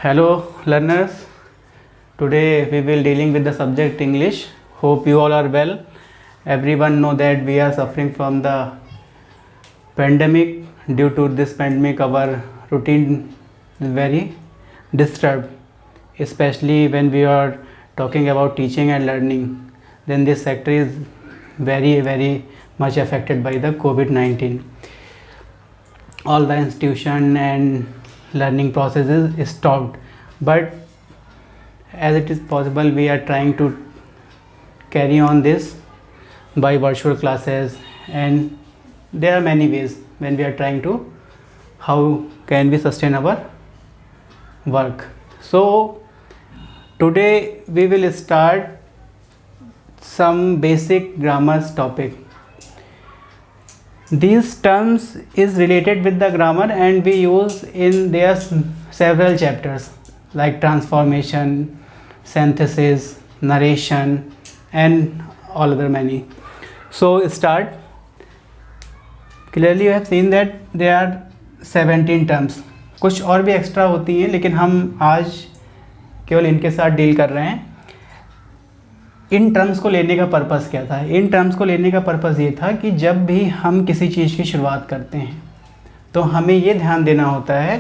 Hello learners, today we will dealing with the subject English. Hope you all are well. Everyone know that we are suffering from the pandemic. Due to this pandemic our routine is very disturbed, especially when we are talking about teaching and learning. Then this sector is very much affected by the COVID-19. All the institution and learning processes is stopped, but as it is possible we are trying to carry on this by virtual classes, and there are many ways when we are trying to how can we sustain our work. So today we will start some basic grammar topic. These terms is related with the grammar and we use in their several chapters like transformation, synthesis, narration and all other many. So start. Clearly you have seen that there are 17 terms. कुछ और भी extra होती हैं लेकिन हम आज केवल इनके साथ डील कर रहे हैं. इन टर्म्स को लेने का पर्पस क्या था? इन टर्म्स को लेने का पर्पस ये था कि जब भी हम किसी चीज़ की शुरुआत करते हैं तो हमें ये ध्यान देना होता है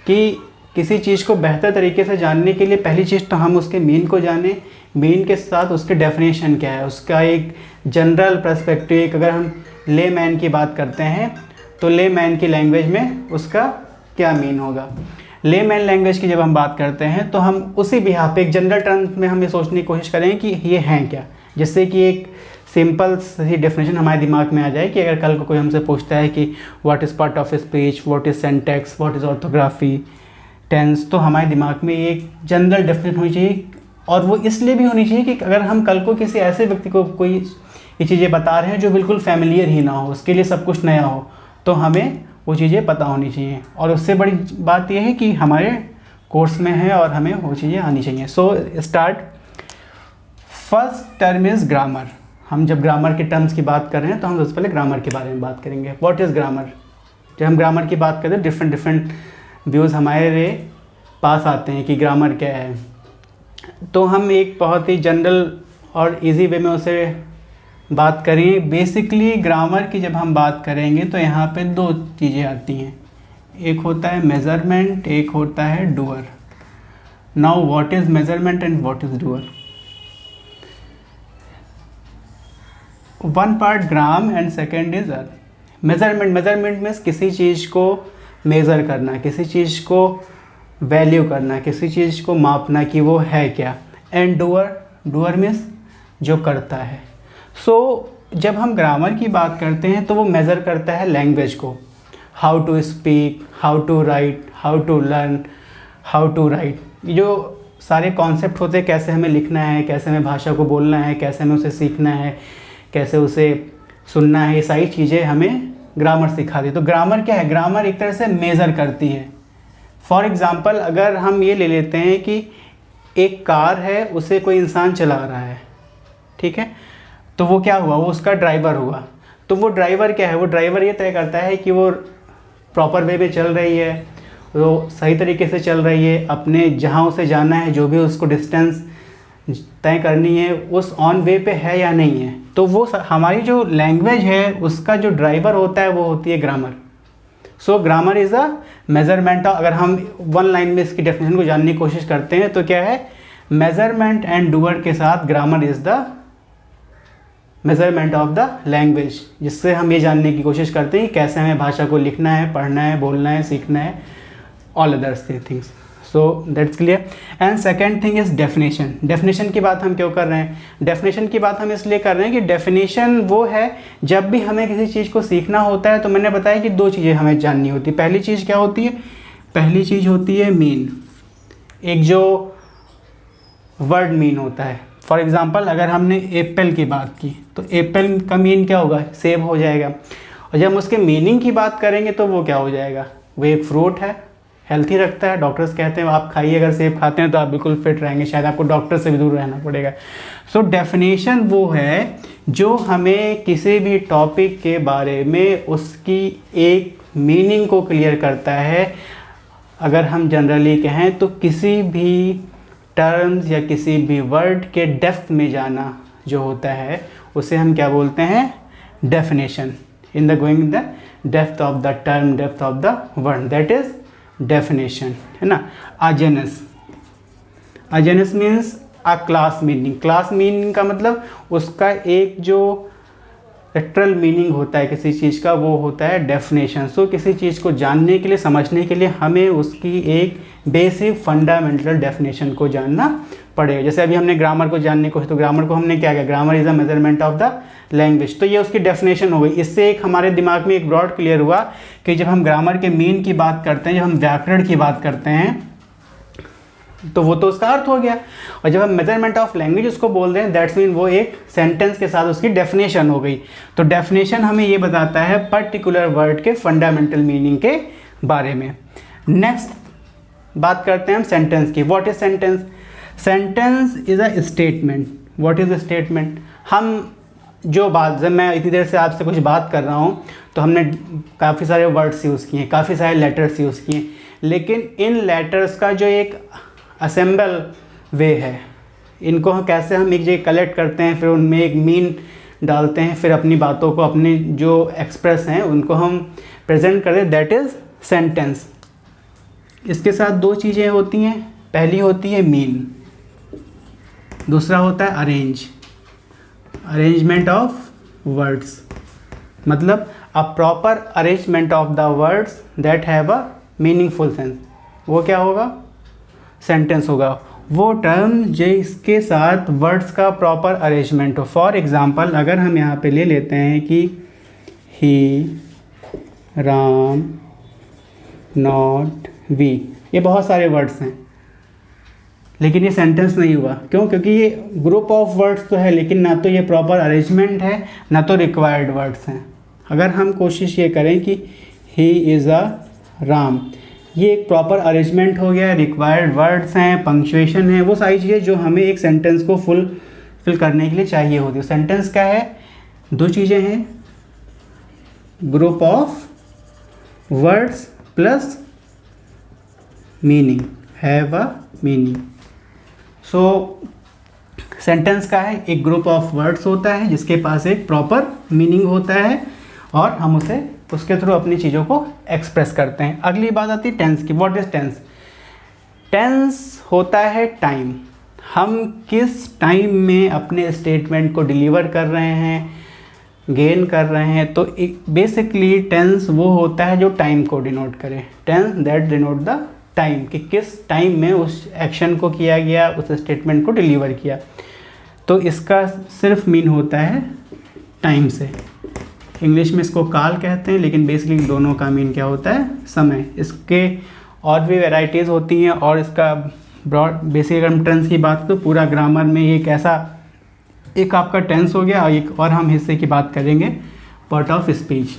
कि किसी चीज़ को बेहतर तरीके से जानने के लिए पहली चीज़ तो हम उसके मीन को जानें, मीन के साथ उसके डेफिनेशन क्या है, उसका एक जनरल पर्सपेक्टिव. अगर हम ले मैन की बात करते हैं तो ले मैन की लैंग्वेज में उसका क्या मीन होगा. ले मैन लैंग्वेज की जब हम बात करते हैं तो हम उसी बिहाफ पे एक जनरल टर्म में हम ये सोचने की कोशिश करें कि ये हैं क्या, जिससे कि एक सिंपल सी डेफिनेशन हमारे दिमाग में आ जाए कि अगर कल को कोई हमसे पूछता है कि what is part of speech, what is syntax, what is orthography, tense, तो हमारे दिमाग में एक जनरल डेफिनेशन होनी चाहिए. और वो इसलिए भी होनी चाहिए कि अगर हम कल को किसी ऐसे व्यक्ति को कोई ये चीज़ें बता रहे हैं जो बिल्कुल फैमिलियर ही ना हो, उसके लिए सब कुछ नया हो, तो हमें वो चीज़ें पता होनी चाहिए. और उससे बड़ी बात यह है कि हमारे कोर्स में है और हमें वो चीज़ें आनी चाहिए. So start. First term is grammar. हम जब ग्रामर के टर्म्स की बात कर रहे हैं तो हम सबसे पहले ग्रामर के बारे में बात करेंगे. What is grammar? जब हम ग्रामर की बात करते हैं डिफरेंट व्यूज़ हमारे पास आते हैं कि ग्रामर क्या है. तो हम एक बहुत ही जनरल और इजी वे में उसे बात करें. बेसिकली ग्रामर की जब हम बात करेंगे तो यहाँ पे दो चीज़ें आती हैं. एक होता है मेज़रमेंट, एक होता है doer. Now what is measurement and what is doer? One part gram and second is earth. Measurement, measurement means किसी चीज़ को मेज़र करना, किसी चीज़ को वैल्यू करना, किसी चीज़ को मापना कि वो है क्या. एंड डूअर, डूअर मीन्स जो करता है. सो जब हम ग्रामर की बात करते हैं तो वो मेज़र करता है लैंग्वेज को. How to speak, how to write, how to learn, how to write. जो सारे कॉन्सेप्ट होते हैं, कैसे हमें लिखना है, कैसे हमें भाषा को बोलना है, कैसे हमें उसे सीखना है, कैसे उसे सुनना है, ये सारी चीज़ें हमें ग्रामर सिखाती है. तो ग्रामर क्या है? ग्रामर एक तरह से मेज़र करती है. फॉर एग्ज़ाम्पल अगर हम ये ले लेते हैं कि एक कार है, उसे कोई इंसान चला रहा है, ठीक है, तो वो क्या हुआ? वो उसका ड्राइवर हुआ. तो वो ड्राइवर क्या है? वो ड्राइवर ये तय करता है कि वो प्रॉपर वे में चल रही है, वो सही तरीके से चल रही है, अपने जहाँ उसे जाना है, जो भी उसको डिस्टेंस तय करनी है, उस ऑन वे पे है या नहीं है. तो वो हमारी जो लैंग्वेज है उसका जो ड्राइवर होता है वो होती है grammar. So grammar is a measurement. अगर हम वन लाइन में इसकी डेफिनेशन को जानने की कोशिश करते हैं तो क्या है? मेज़रमेंट एंड डूअर के साथ grammar is the measurement of the language, जिससे हम ये जानने की कोशिश करते हैं कि कैसे हमें भाषा को लिखना है, पढ़ना है, बोलना है, सीखना है, all others things. So that's clear. And second thing is definition. Definition की बात हम क्यों कर रहे हैं? डेफिनेशन की बात हम इसलिए कर रहे हैं कि डेफिनेशन वो है जब भी हमें किसी चीज़ को सीखना होता है तो मैंने बताया कि दो चीज़ें हमें जाननी होती है. पहली चीज़ क्या होती है? पहली चीज़ होती है मीन, एक जो वर्ड मीन होता है. फॉर एग्ज़ाम्पल अगर हमने एप्पल की बात की तो एप्पल का मीन क्या होगा? सेब हो जाएगा. और जब हम उसके मीनिंग की बात करेंगे तो वो क्या हो जाएगा? वो एक फ्रूट है, हेल्थी रखता है. डॉक्टर्स कहते हैं आप खाइए, अगर सेब खाते हैं तो आप बिल्कुल फिट रहेंगे, शायद आपको डॉक्टर से भी दूर रहना पड़ेगा. सो डेफिनेशन वो है जो हमें किसी भी टॉपिक के बारे में उसकी एक मीनिंग को क्लियर करता है. अगर हम जनरली कहें तो किसी भी टर्म्स या किसी भी वर्ड के डेप्थ में जाना जो होता है उसे हम क्या बोलते हैं, definition. In the going the depth of the term, depth of the word, that is definition, है ना। A genus, a genus means a class meaning. Class meaning का मतलब उसका एक जो लिटरल मीनिंग होता है किसी चीज़ का, वो होता है डेफिनेशन। सो किसी चीज़ को जानने के लिए, समझने के लिए हमें उसकी एक बेसिक फंडामेंटल डेफिनेशन को जानना पड़ेगा। जैसे अभी हमने ग्रामर को जानने को है, तो ग्रामर को हमने क्या किया, grammar is a measurement of the language, तो ये उसकी डेफिनेशन हो गई। इससे एक हमारे दिमाग में एक ब्रॉड क्लियर हुआ कि जब हम ग्रामर के मीन की बात करते हैं, जब हम व्याकरण की बात करते हैं, तो वो तो उसका अर्थ हो गया। और जब हम मेजरमेंट ऑफ लैंग्वेज उसको बोल रहे हैं, दैट्स मीन वो एक सेंटेंस के साथ उसकी डेफिनेशन हो गई। तो डेफिनेशन हमें ये बताता है पर्टिकुलर वर्ड के फंडामेंटल मीनिंग के बारे में। नेक्स्ट बात करते हैं हम सेंटेंस की। What is sentence? Sentence is a statement. What is a statement? हम जो बात, जब मैं इतनी देर से आपसे कुछ बात कर रहा हूँ तो हमने काफ़ी सारे वर्ड्स यूज़ किए, काफ़ी सारे लेटर्स यूज़ किए, लेकिन इन लेटर्स का जो एक असेंबल वे है, इनको हम कैसे हम एक जगह कलेक्ट करते हैं, फिर उनमें एक मीन डालते हैं, फिर अपनी बातों को, अपने जो एक्सप्रेस हैं उनको हम प्रेजेंट करते हैं, दैट इज़ सेंटेंस। इसके साथ दो चीज़ें होती हैं, पहली होती है मीन, दूसरा होता है अरेंज, अरेंजमेंट ऑफ वर्ड्स, मतलब a proper arrangement of the words that have a meaningful sense. वो क्या होगा? सेंटेंस होगा। वो टर्म जिसके साथ वर्ड्स का प्रॉपर अरेंजमेंट हो। फॉर एग्जांपल अगर हम यहाँ पे ले लेते हैं कि ही, राम, नॉट, वी, ये बहुत सारे वर्ड्स हैं, लेकिन ये सेंटेंस नहीं हुआ। क्यों? क्योंकि ये ग्रुप ऑफ वर्ड्स तो है, लेकिन ना तो ये प्रॉपर अरेंजमेंट है, ना तो रिक्वायर्ड वर्ड्स हैं। अगर हम कोशिश ये करें कि ही इज़ अ राम, ये एक प्रॉपर अरेंजमेंट हो गया, रिक्वायर्ड वर्ड्स हैं, पंक्चुएशन है, वो सारी चीज़ें जो हमें एक सेंटेंस को फुलफिल करने के लिए चाहिए होती है। सेंटेंस क्या है? दो चीज़ें हैं, group of words plus meaning, have a meaning. So sentence का है, एक ग्रुप ऑफ वर्ड्स होता है जिसके पास एक प्रॉपर मीनिंग होता है और हम उसे उसके थ्रू अपनी चीज़ों को एक्सप्रेस करते हैं। अगली बात आती है टेंस की। What is tense? टेंस होता है टाइम। हम किस टाइम में अपने स्टेटमेंट को डिलीवर कर रहे हैं, गेन कर रहे हैं। तो बेसिकली टेंस वो होता है जो टाइम को डिनोट करे। Tense that denote the time, कि किस टाइम में उस एक्शन को किया गया, उस स्टेटमेंट को डिलीवर किया। तो इसका सिर्फ मीन होता है टाइम से। इंग्लिश में इसको काल कहते हैं, लेकिन बेसिकली दोनों का मीन क्या होता है? समय। इसके और भी वैरायटीज़ होती हैं और इसका ब्रॉड बेसिक अगर हम टेंस की बात तो पूरा ग्रामर में एक ऐसा एक आपका टेंस हो गया। एक और हम हिस्से की बात करेंगे, पार्ट ऑफ स्पीच।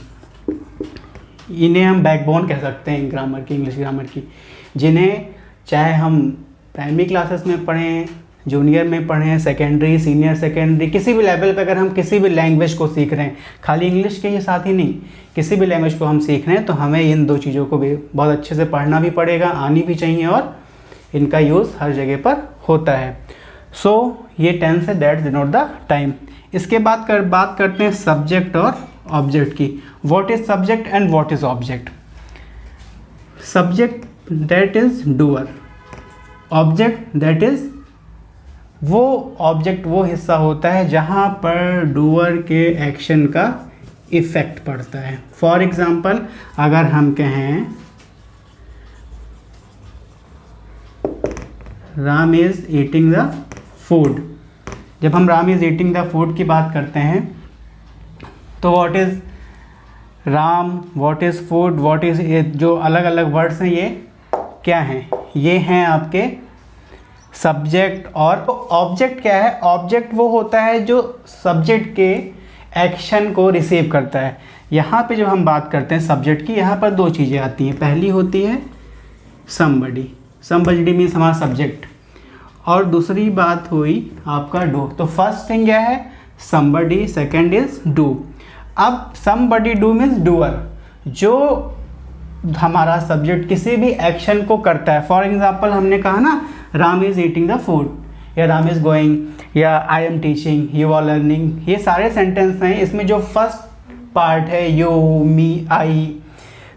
इन्हें हम बैकबोन कह सकते हैं ग्रामर की, इंग्लिश ग्रामर की, जिन्हें चाहे हम प्राइमरी क्लासेस में पढ़ें, जूनियर में पढ़ें, सेकेंडरी, सीनियर सेकेंडरी, किसी भी लेवल पे अगर हम किसी भी लैंग्वेज को सीख रहे हैं, खाली इंग्लिश के ही साथ ही नहीं, किसी भी लैंग्वेज को हम सीख रहे हैं, तो हमें इन दो चीज़ों को भी बहुत अच्छे से पढ़ना भी पड़ेगा, आनी भी चाहिए, और इनका यूज़ हर जगह पर होता है। सो ये टेंस है दैट डिनोट द टाइम। इसके बाद बात करते हैं सब्जेक्ट और ऑब्जेक्ट की। What is subject and what is object? Subject that is doer, object that is वो ऑब्जेक्ट, वो हिस्सा होता है जहाँ पर डूअर के एक्शन का इफेक्ट पड़ता है। फॉर एग्जाम्पल अगर हम कहें Ram is eating the food, जब हम Ram is eating the food की बात करते हैं तो what is Ram, what is food, what is, ये जो अलग अलग वर्ड्स हैं ये क्या हैं? ये हैं आपके सब्जेक्ट। और ऑब्जेक्ट क्या है? ऑब्जेक्ट वो होता है जो सब्जेक्ट के एक्शन को रिसीव करता है। यहाँ पे जब हम बात करते हैं सब्जेक्ट की, यहाँ पर दो चीज़ें आती हैं। पहली होती है समबडी, समबडी मीन्स हमारा सब्जेक्ट, और दूसरी बात हुई आपका डू। तो फर्स्ट थिंग क्या है? Somebody, second is do. अब समबडी डू मीन्स डूअर, जो हमारा सब्जेक्ट किसी भी एक्शन को करता है, फॉर एग्जांपल हमने कहा ना Ram is eating the food, या राम इज़ गोइंग, या I am teaching, you are learning, ये सारे सेंटेंस हैं। इसमें जो फर्स्ट पार्ट है यू, मी, आई,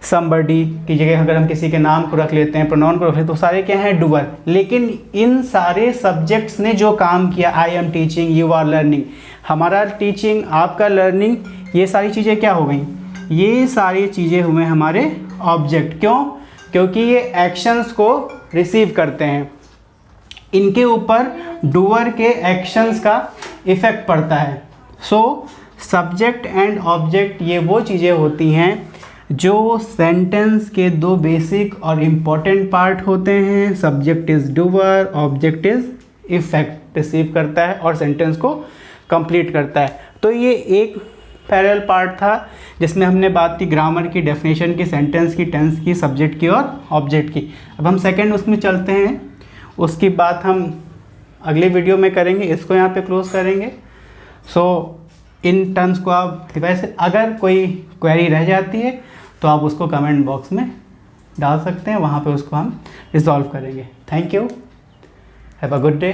समबडी की जगह अगर हम किसी के नाम को रख लेते हैं, प्रोनाउन को रख लेते हैं, तो सारे क्या हैं, डूअर। लेकिन इन सारे सब्जेक्ट्स ने जो काम किया, I am teaching, you are learning, हमारा टीचिंग, आपका लर्निंग, ये सारी चीज़ें क्या हो गई, ये सारी चीज़ें हुए हमारे ऑब्जेक्ट। क्यों? क्योंकि ये एक्शंस को रिसीव करते हैं, इनके ऊपर डूअर के एक्शंस का इफ़ेक्ट पड़ता है। सो सब्जेक्ट एंड ऑब्जेक्ट ये वो चीज़ें होती हैं जो सेंटेंस के दो बेसिक और इम्पॉर्टेंट पार्ट होते हैं। Subject is doer, object is effect, receive करता है और सेंटेंस को कंप्लीट करता है। तो ये एक पैरेलल पार्ट था जिसमें हमने बात की ग्रामर की, डेफिनेशन की, सेंटेंस की, टेंस की, सब्जेक्ट की और ऑब्जेक्ट की। अब हम सेकंड उसमें चलते हैं, उसकी बात हम अगले वीडियो में करेंगे। इसको यहाँ पे क्लोज करेंगे। सो इन टर्म्स को आप वैसे अगर कोई क्वेरी रह जाती है तो आप उसको कमेंट बॉक्स में डाल सकते हैं, वहाँ पे उसको हम रिजॉल्व करेंगे। Thank you, have a good day.